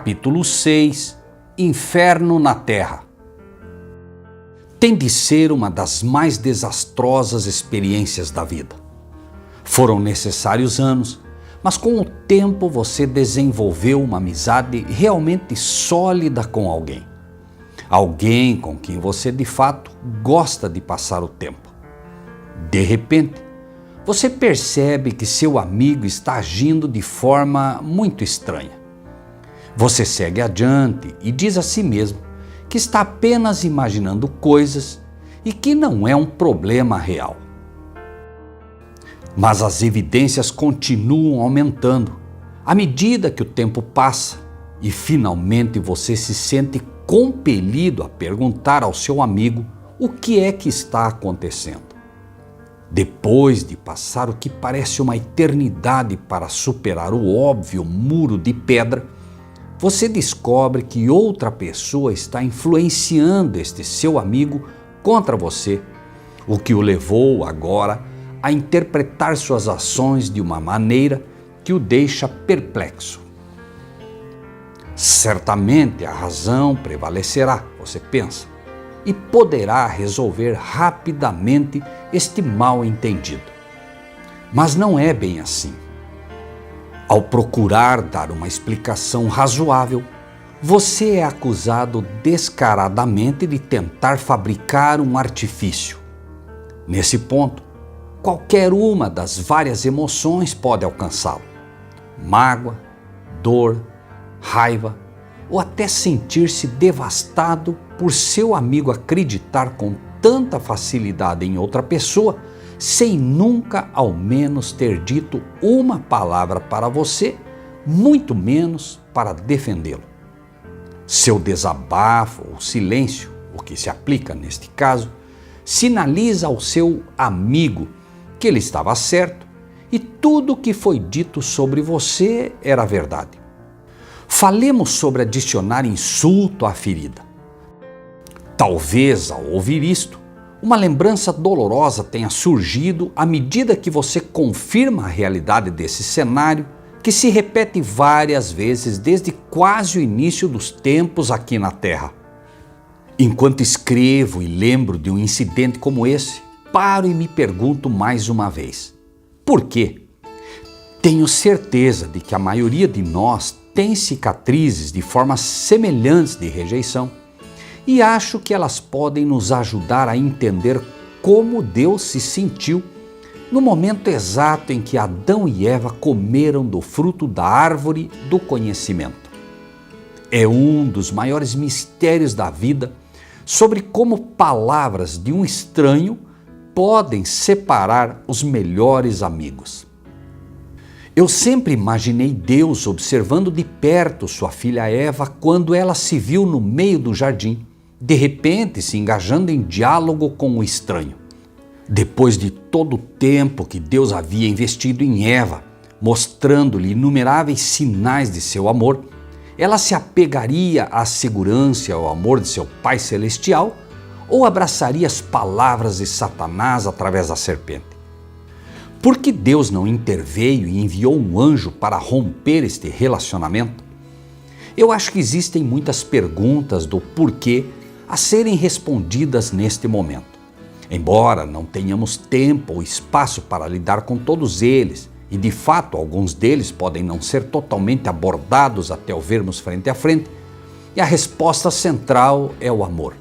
Capítulo 6 – Inferno na Terra. Tem de ser uma das mais desastrosas experiências da vida. Foram necessários anos, mas com o tempo você desenvolveu uma amizade realmente sólida com alguém. Alguém com quem você de fato gosta de passar o tempo. De repente, você percebe que seu amigo está agindo de forma muito estranha. Você segue adiante e diz a si mesmo que está apenas imaginando coisas e que não é um problema real. Mas as evidências continuam aumentando à medida que o tempo passa e finalmente você se sente compelido a perguntar ao seu amigo o que é que está acontecendo. Depois de passar o que parece uma eternidade para superar o óbvio muro de pedra, você descobre que outra pessoa está influenciando este seu amigo contra você, o que o levou agora a interpretar suas ações de uma maneira que o deixa perplexo. Certamente a razão prevalecerá, você pensa, e poderá resolver rapidamente este mal-entendido. Mas não é bem assim. Ao procurar dar uma explicação razoável, você é acusado descaradamente de tentar fabricar um artifício. Nesse ponto, qualquer uma das várias emoções pode alcançá-lo. Mágoa, dor, raiva ou até sentir-se devastado por seu amigo acreditar com tanta facilidade em outra pessoa sem nunca ao menos ter dito uma palavra para você, muito menos para defendê-lo. Seu desabafo ou silêncio, o que se aplica neste caso, sinaliza ao seu amigo que ele estava certo e tudo o que foi dito sobre você era verdade. Falemos sobre adicionar insulto à ferida. Talvez, ao ouvir isto, uma lembrança dolorosa tenha surgido à medida que você confirma a realidade desse cenário que se repete várias vezes desde quase o início dos tempos aqui na Terra. Enquanto escrevo e lembro de um incidente como esse, paro e me pergunto mais uma vez: por quê? Tenho certeza de que a maioria de nós tem cicatrizes de formas semelhantes de rejeição e acho que elas podem nos ajudar a entender como Deus se sentiu no momento exato em que Adão e Eva comeram do fruto da árvore do conhecimento. É um dos maiores mistérios da vida sobre como palavras de um estranho podem separar os melhores amigos. Eu sempre imaginei Deus observando de perto sua filha Eva quando ela se viu no meio do jardim, de repente se engajando em diálogo com o estranho. Depois de todo o tempo que Deus havia investido em Eva, mostrando-lhe inumeráveis sinais de seu amor, ela se apegaria à segurança e ao amor de seu Pai Celestial ou abraçaria as palavras de Satanás através da serpente? Por que Deus não interveio e enviou um anjo para romper este relacionamento? Eu acho que existem muitas perguntas do porquê a serem respondidas neste momento. Embora não tenhamos tempo ou espaço para lidar com todos eles, e de fato alguns deles podem não ser totalmente abordados até o vermos frente a frente, e a resposta central é o amor.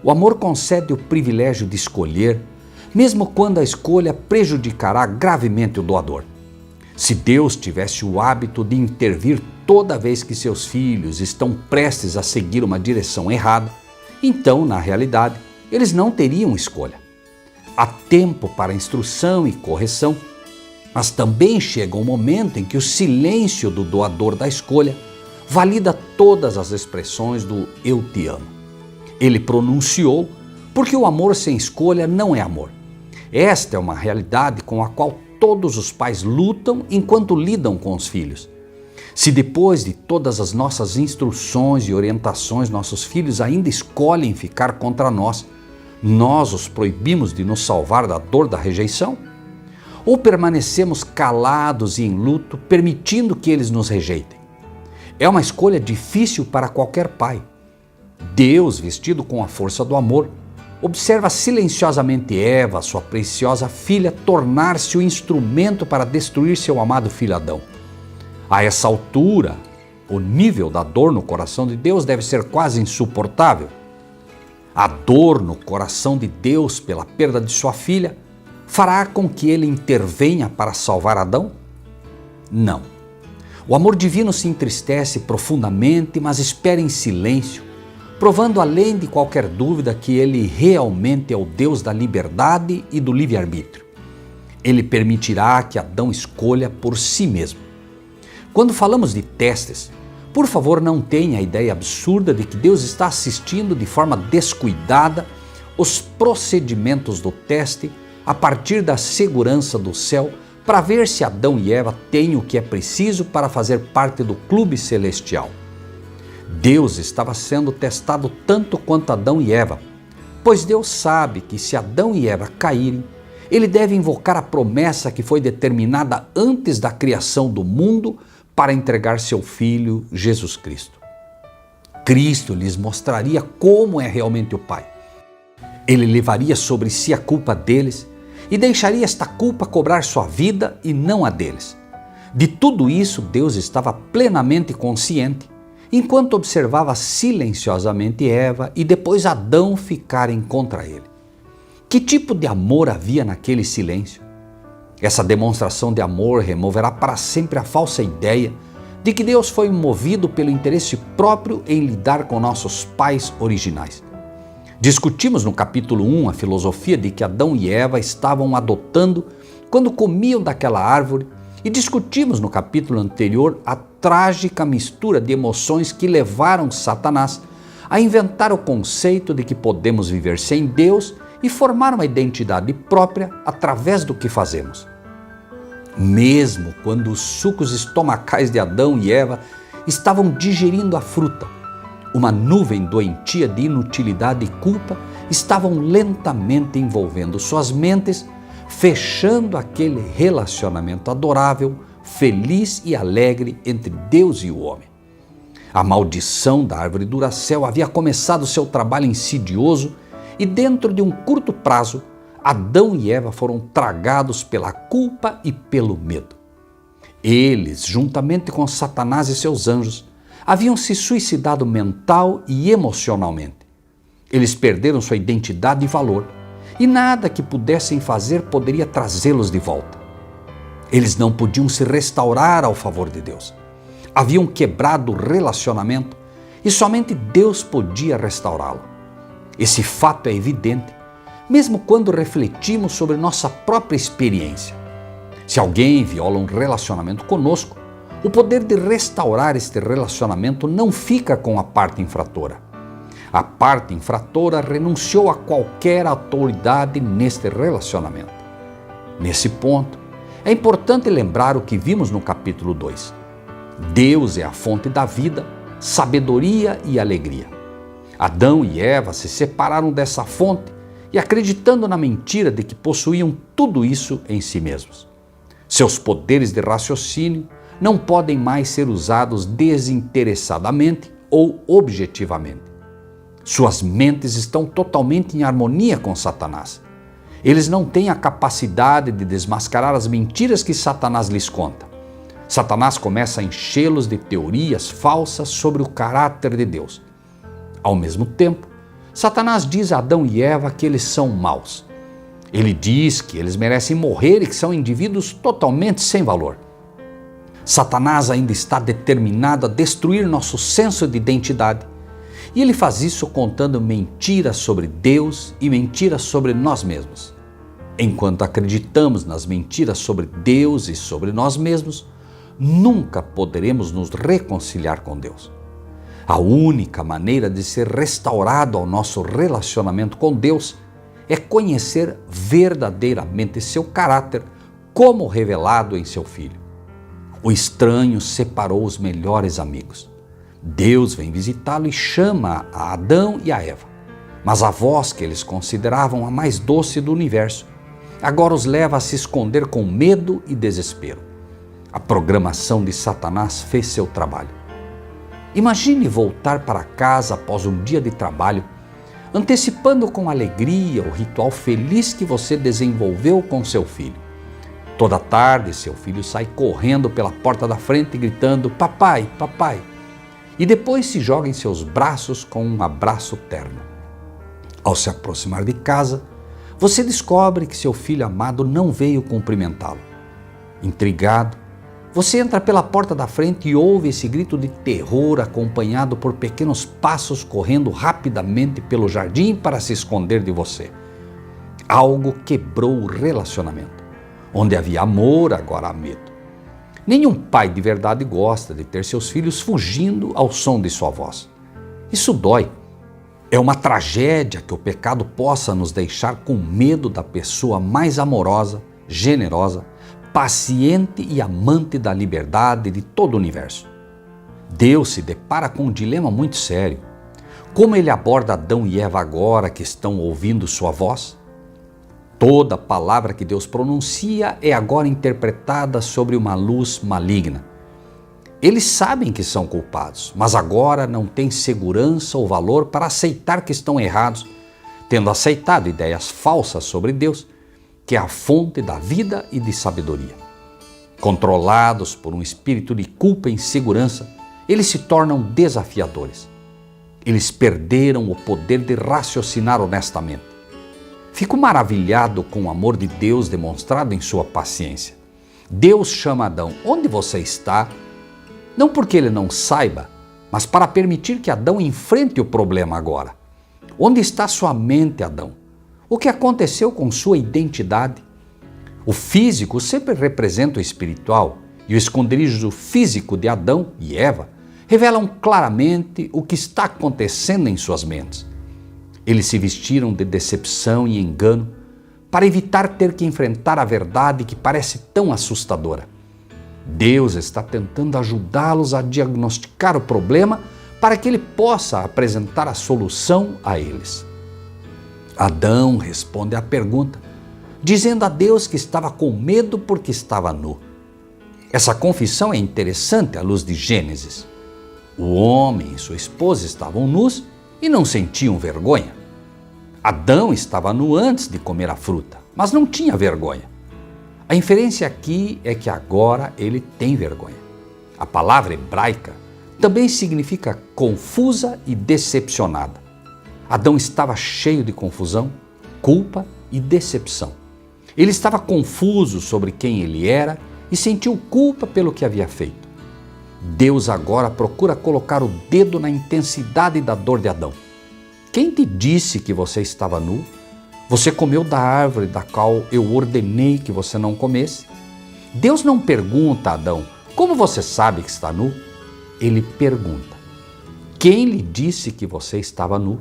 O amor concede o privilégio de escolher, mesmo quando a escolha prejudicará gravemente o doador. Se Deus tivesse o hábito de intervir toda vez que seus filhos estão prestes a seguir uma direção errada, então, na realidade, eles não teriam escolha. Há tempo para instrução e correção, mas também chega um momento em que o silêncio do doador da escolha valida todas as expressões do "eu te amo". Ele pronunciou porque o amor sem escolha não é amor. Esta é uma realidade com a qual todos os pais lutam enquanto lidam com os filhos. Se depois de todas as nossas instruções e orientações nossos filhos ainda escolhem ficar contra nós, nós os proibimos de nos salvar da dor da rejeição? Ou permanecemos calados e em luto, permitindo que eles nos rejeitem? É uma escolha difícil para qualquer pai. Deus, vestido com a força do amor, observa silenciosamente Eva, sua preciosa filha, tornar-se o instrumento para destruir seu amado filho Adão. A essa altura, o nível da dor no coração de Deus deve ser quase insuportável. A dor no coração de Deus pela perda de sua filha fará com que ele intervenha para salvar Adão? Não. O amor divino se entristece profundamente, mas espera em silêncio, provando além de qualquer dúvida que ele realmente é o Deus da liberdade e do livre-arbítrio. Ele permitirá que Adão escolha por si mesmo. Quando falamos de testes, por favor, não tenha a ideia absurda de que Deus está assistindo de forma descuidada os procedimentos do teste a partir da segurança do céu para ver se Adão e Eva têm o que é preciso para fazer parte do clube celestial. Deus estava sendo testado tanto quanto Adão e Eva, pois Deus sabe que se Adão e Eva caírem, ele deve invocar a promessa que foi determinada antes da criação do mundo para entregar seu Filho, Jesus Cristo. Cristo lhes mostraria como é realmente o Pai. Ele levaria sobre si a culpa deles e deixaria esta culpa cobrar sua vida e não a deles. De tudo isso, Deus estava plenamente consciente, enquanto observava silenciosamente Eva e depois Adão ficarem contra ele. Que tipo de amor havia naquele silêncio? Essa demonstração de amor removerá para sempre a falsa ideia de que Deus foi movido pelo interesse próprio em lidar com nossos pais originais. Discutimos no capítulo 1 a filosofia de que Adão e Eva estavam adotando quando comiam daquela árvore e discutimos no capítulo anterior a trágica mistura de emoções que levaram Satanás a inventar o conceito de que podemos viver sem Deus e formar uma identidade própria através do que fazemos. Mesmo quando os sucos estomacais de Adão e Eva estavam digerindo a fruta, uma nuvem doentia de inutilidade e culpa estavam lentamente envolvendo suas mentes, fechando aquele relacionamento adorável, feliz e alegre entre Deus e o homem. A maldição da árvore Duracell havia começado seu trabalho insidioso e dentro de um curto prazo, Adão e Eva foram tragados pela culpa e pelo medo. Eles, juntamente com Satanás e seus anjos, haviam se suicidado mental e emocionalmente. Eles perderam sua identidade e valor, e nada que pudessem fazer poderia trazê-los de volta. Eles não podiam se restaurar ao favor de Deus. Haviam quebrado o relacionamento e somente Deus podia restaurá-lo. Esse fato é evidente, mesmo quando refletimos sobre nossa própria experiência. Se alguém viola um relacionamento conosco, o poder de restaurar este relacionamento não fica com a parte infratora. A parte infratora renunciou a qualquer autoridade neste relacionamento. Nesse ponto, é importante lembrar o que vimos no capítulo 2. Deus é a fonte da vida, sabedoria e alegria. Adão e Eva se separaram dessa fonte e acreditando na mentira de que possuíam tudo isso em si mesmos. Seus poderes de raciocínio não podem mais ser usados desinteressadamente ou objetivamente. Suas mentes estão totalmente em harmonia com Satanás. Eles não têm a capacidade de desmascarar as mentiras que Satanás lhes conta. Satanás começa a enchê-los de teorias falsas sobre o caráter de Deus. Ao mesmo tempo, Satanás diz a Adão e Eva que eles são maus. Ele diz que eles merecem morrer e que são indivíduos totalmente sem valor. Satanás ainda está determinado a destruir nosso senso de identidade. E ele faz isso contando mentiras sobre Deus e mentiras sobre nós mesmos. Enquanto acreditamos nas mentiras sobre Deus e sobre nós mesmos, nunca poderemos nos reconciliar com Deus. A única maneira de ser restaurado ao nosso relacionamento com Deus é conhecer verdadeiramente seu caráter como revelado em seu Filho. O estranho separou os melhores amigos. Deus vem visitá-lo e chama a Adão e a Eva. Mas a voz que eles consideravam a mais doce do universo agora os leva a se esconder com medo e desespero. A programação de Satanás fez seu trabalho. Imagine voltar para casa após um dia de trabalho, antecipando com alegria o ritual feliz que você desenvolveu com seu filho. Toda tarde, seu filho sai correndo pela porta da frente gritando: "Papai, papai!" E depois se joga em seus braços com um abraço terno. Ao se aproximar de casa, você descobre que seu filho amado não veio cumprimentá-lo. Intrigado, você entra pela porta da frente e ouve esse grito de terror acompanhado por pequenos passos correndo rapidamente pelo jardim para se esconder de você. Algo quebrou o relacionamento. Onde havia amor, agora há medo. Nenhum pai de verdade gosta de ter seus filhos fugindo ao som de sua voz. Isso dói. É uma tragédia que o pecado possa nos deixar com medo da pessoa mais amorosa, generosa, paciente e amante da liberdade de todo o universo. Deus se depara com um dilema muito sério. Como ele aborda Adão e Eva agora que estão ouvindo sua voz? Toda palavra que Deus pronuncia é agora interpretada sobre uma luz maligna. Eles sabem que são culpados, mas agora não têm segurança ou valor para aceitar que estão errados, tendo aceitado ideias falsas sobre Deus, que é a fonte da vida e de sabedoria. Controlados por um espírito de culpa e insegurança, eles se tornam desafiadores. Eles perderam o poder de raciocinar honestamente. Fico maravilhado com o amor de Deus demonstrado em sua paciência. Deus chama Adão: "Onde você está?" Não porque ele não saiba, mas para permitir que Adão enfrente o problema agora. Onde está sua mente, Adão? O que aconteceu com sua identidade? O físico sempre representa o espiritual, e o esconderijo físico de Adão e Eva revelam claramente o que está acontecendo em suas mentes. Eles se vestiram de decepção e engano para evitar ter que enfrentar a verdade que parece tão assustadora. Deus está tentando ajudá-los a diagnosticar o problema para que ele possa apresentar a solução a eles. Adão responde à pergunta, dizendo a Deus que estava com medo porque estava nu. Essa confissão é interessante à luz de Gênesis. O homem e sua esposa estavam nus e não sentiam vergonha. Adão estava nu antes de comer a fruta, mas não tinha vergonha. A inferência aqui é que agora ele tem vergonha. A palavra hebraica também significa confusa e decepcionada. Adão estava cheio de confusão, culpa e decepção. Ele estava confuso sobre quem ele era e sentiu culpa pelo que havia feito. Deus agora procura colocar o dedo na intensidade da dor de Adão. Quem te disse que você estava nu? Você comeu da árvore da qual eu ordenei que você não comesse? Deus não pergunta a Adão: "Como você sabe que está nu?" Ele pergunta: "Quem lhe disse que você estava nu?"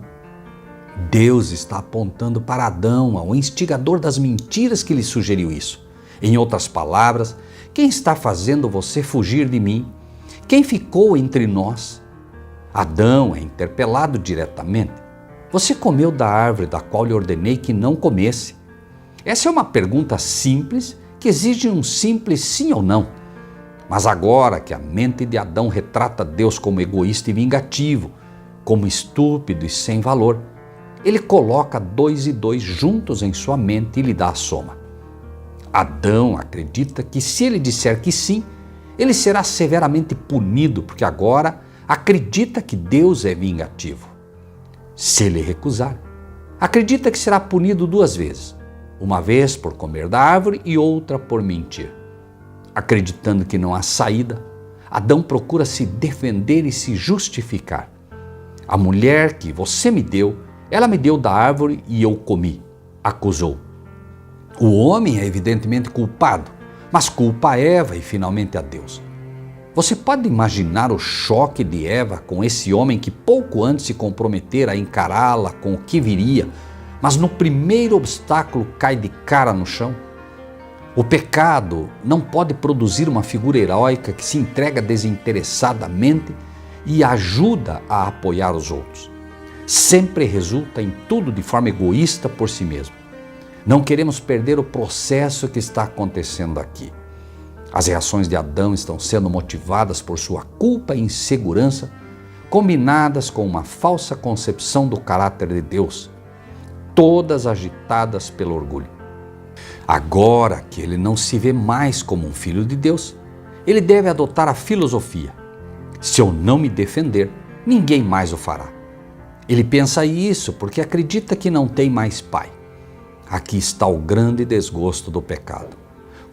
Deus está apontando para Adão, ao instigador das mentiras que lhe sugeriu isso. Em outras palavras, quem está fazendo você fugir de mim? Quem ficou entre nós? Adão é interpelado diretamente. Você comeu da árvore da qual lhe ordenei que não comesse? Essa é uma pergunta simples que exige um simples sim ou não. Mas agora que a mente de Adão retrata Deus como egoísta e vingativo, como estúpido e sem valor, ele coloca 2 e 2 juntos em sua mente e lhe dá a soma. Adão acredita que se ele disser que sim, ele será severamente punido porque agora acredita que Deus é vingativo. Se ele recusar, acredita que será punido 2 vezes, uma vez por comer da árvore e outra por mentir. Acreditando que não há saída, Adão procura se defender e se justificar. A mulher que você me deu, ela me deu da árvore e eu comi, acusou. O homem é evidentemente culpado, mas culpa a Eva e finalmente a Deus. Você pode imaginar o choque de Eva com esse homem que pouco antes se comprometera a encará-la com o que viria, mas no primeiro obstáculo cai de cara no chão? O pecado não pode produzir uma figura heróica que se entrega desinteressadamente e ajuda a apoiar os outros. Sempre resulta em tudo de forma egoísta por si mesmo. Não queremos perder o processo que está acontecendo aqui. As reações de Adão estão sendo motivadas por sua culpa e insegurança, combinadas com uma falsa concepção do caráter de Deus, todas agitadas pelo orgulho. Agora que ele não se vê mais como um filho de Deus, ele deve adotar a filosofia: se eu não me defender, ninguém mais o fará. Ele pensa isso porque acredita que não tem mais pai. Aqui está o grande desgosto do pecado.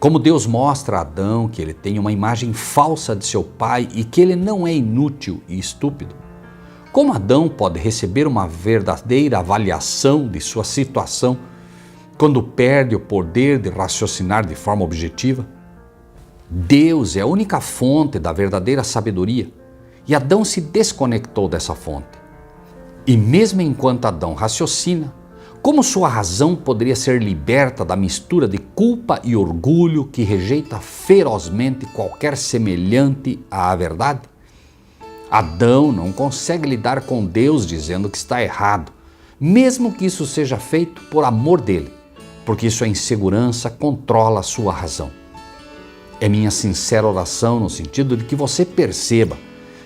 Como Deus mostra a Adão que ele tem uma imagem falsa de seu pai e que ele não é inútil e estúpido, como Adão pode receber uma verdadeira avaliação de sua situação quando perde o poder de raciocinar de forma objetiva? Deus é a única fonte da verdadeira sabedoria e Adão se desconectou dessa fonte. E mesmo enquanto Adão raciocina, como sua razão poderia ser liberta da mistura de culpa e orgulho que rejeita ferozmente qualquer semelhante à verdade? Adão não consegue lidar com Deus dizendo que está errado, mesmo que isso seja feito por amor dele, porque sua insegurança controla a sua razão. É minha sincera oração no sentido de que você perceba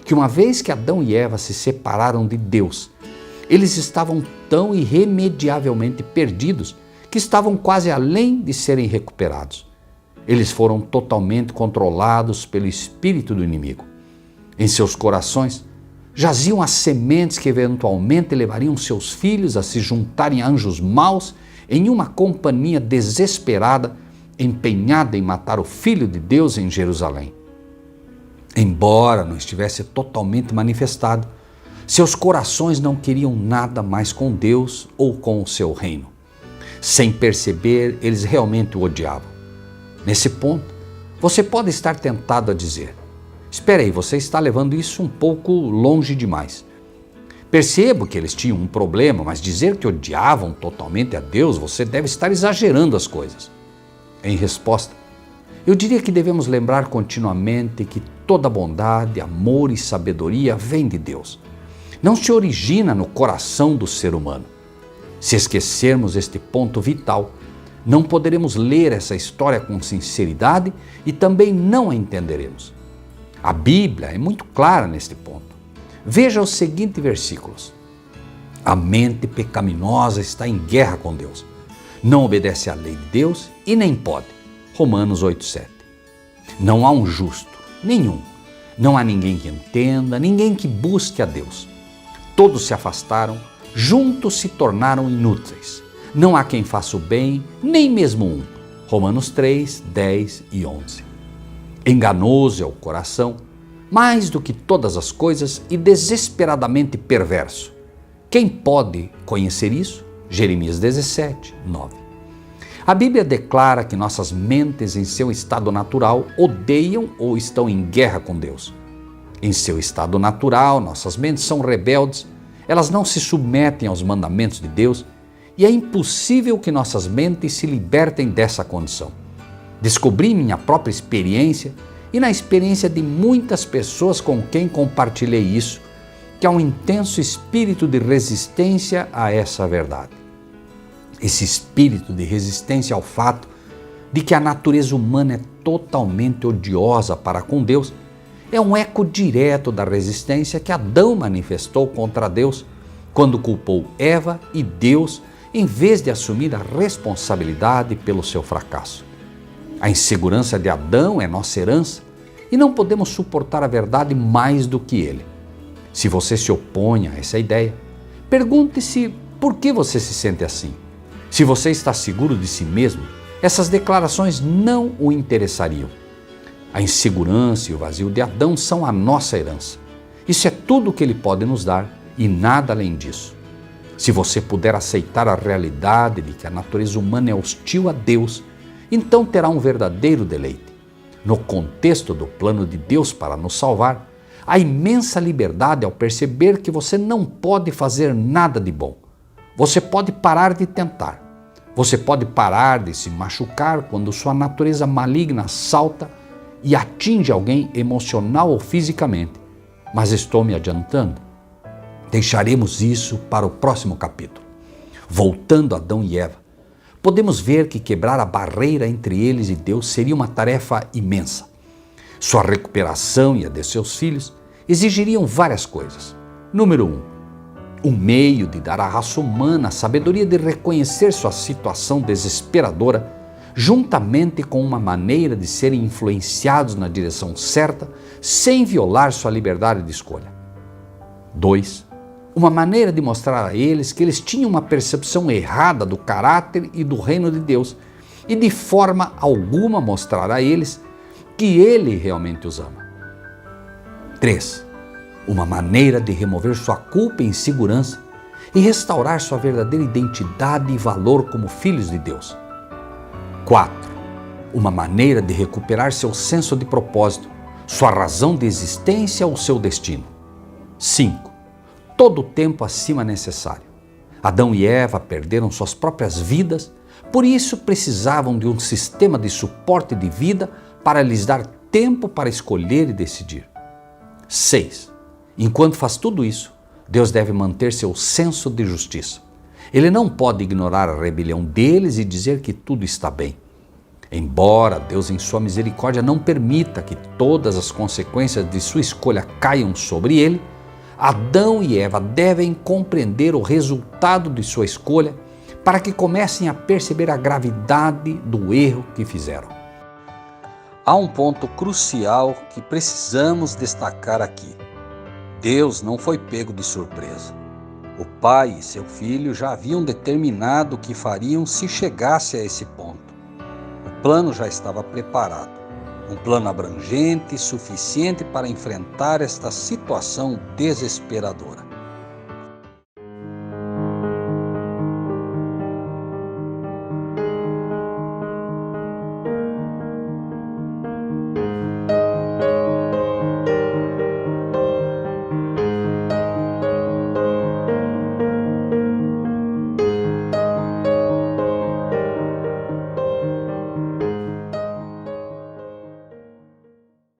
que uma vez que Adão e Eva se separaram de Deus, eles estavam tão irremediavelmente perdidos que estavam quase além de serem recuperados. Eles foram totalmente controlados pelo espírito do inimigo. Em seus corações jaziam as sementes que eventualmente levariam seus filhos a se juntarem a anjos maus em uma companhia desesperada, empenhada em matar o Filho de Deus em Jerusalém. Embora não estivesse totalmente manifestado, seus corações não queriam nada mais com Deus ou com o seu reino. Sem perceber, eles realmente o odiavam. Nesse ponto, você pode estar tentado a dizer: espera aí, você está levando isso um pouco longe demais. Percebo que eles tinham um problema, mas dizer que odiavam totalmente a Deus, você deve estar exagerando as coisas. Em resposta, eu diria que devemos lembrar continuamente que toda bondade, amor e sabedoria vem de Deus. Não se origina no coração do ser humano. Se esquecermos este ponto vital, não poderemos ler essa história com sinceridade e também não a entenderemos. A Bíblia é muito clara neste ponto. Veja os seguintes versículos. A mente pecaminosa está em guerra com Deus. Não obedece à lei de Deus e nem pode. Romanos 8:7. Não há um justo, nenhum. Não há ninguém que entenda, ninguém que busque a Deus. Todos se afastaram, juntos se tornaram inúteis. Não há quem faça o bem, nem mesmo um. Romanos 3, 10 e 11. Enganoso é o coração, mais do que todas as coisas, e desesperadamente perverso. Quem pode conhecer isso? Jeremias 17, 9. A Bíblia declara que nossas mentes, em seu estado natural, odeiam ou estão em guerra com Deus. Em seu estado natural, nossas mentes são rebeldes, elas não se submetem aos mandamentos de Deus e é impossível que nossas mentes se libertem dessa condição. Descobri em minha própria experiência e na experiência de muitas pessoas com quem compartilhei isso, que há um intenso espírito de resistência a essa verdade. Esse espírito de resistência ao fato de que a natureza humana é totalmente odiosa para com Deus é um eco direto da resistência que Adão manifestou contra Deus quando culpou Eva e Deus em vez de assumir a responsabilidade pelo seu fracasso. A insegurança de Adão é nossa herança e não podemos suportar a verdade mais do que ele. Se você se opõe a essa ideia, pergunte-se por que você se sente assim. Se você está seguro de si mesmo, essas declarações não o interessariam. A insegurança e o vazio de Adão são a nossa herança. Isso é tudo o que ele pode nos dar e nada além disso. Se você puder aceitar a realidade de que a natureza humana é hostil a Deus, então terá um verdadeiro deleite. No contexto do plano de Deus para nos salvar, há imensa liberdade ao perceber que você não pode fazer nada de bom. Você pode parar de tentar. Você pode parar de se machucar quando sua natureza maligna salta e atinge alguém emocional ou fisicamente. Mas estou me adiantando. Deixaremos isso para o próximo capítulo. Voltando a Adão e Eva, podemos ver que quebrar a barreira entre eles e Deus seria uma tarefa imensa. Sua recuperação e a de seus filhos exigiriam várias coisas. Número 1, um meio de dar à raça humana a sabedoria de reconhecer sua situação desesperadora, juntamente com uma maneira de serem influenciados na direção certa, sem violar sua liberdade de escolha. 2, uma maneira de mostrar a eles que eles tinham uma percepção errada do caráter e do reino de Deus, e de forma alguma mostrar a eles que Ele realmente os ama. 3, uma maneira de remover sua culpa e insegurança e restaurar sua verdadeira identidade e valor como filhos de Deus. 4, uma maneira de recuperar seu senso de propósito, sua razão de existência ou seu destino. 5, todo o tempo acima necessário. Adão e Eva perderam suas próprias vidas, por isso precisavam de um sistema de suporte de vida para lhes dar tempo para escolher e decidir. 6, enquanto faz tudo isso, Deus deve manter seu senso de justiça. Ele não pode ignorar a rebelião deles e dizer que tudo está bem. Embora Deus, em sua misericórdia, não permita que todas as consequências de sua escolha caiam sobre ele, Adão e Eva devem compreender o resultado de sua escolha para que comecem a perceber a gravidade do erro que fizeram. Há um ponto crucial que precisamos destacar aqui. Deus não foi pego de surpresa. O pai e seu filho já haviam determinado o que fariam se chegasse a esse ponto. O plano já estava preparado. Um plano abrangente e suficiente para enfrentar esta situação desesperadora.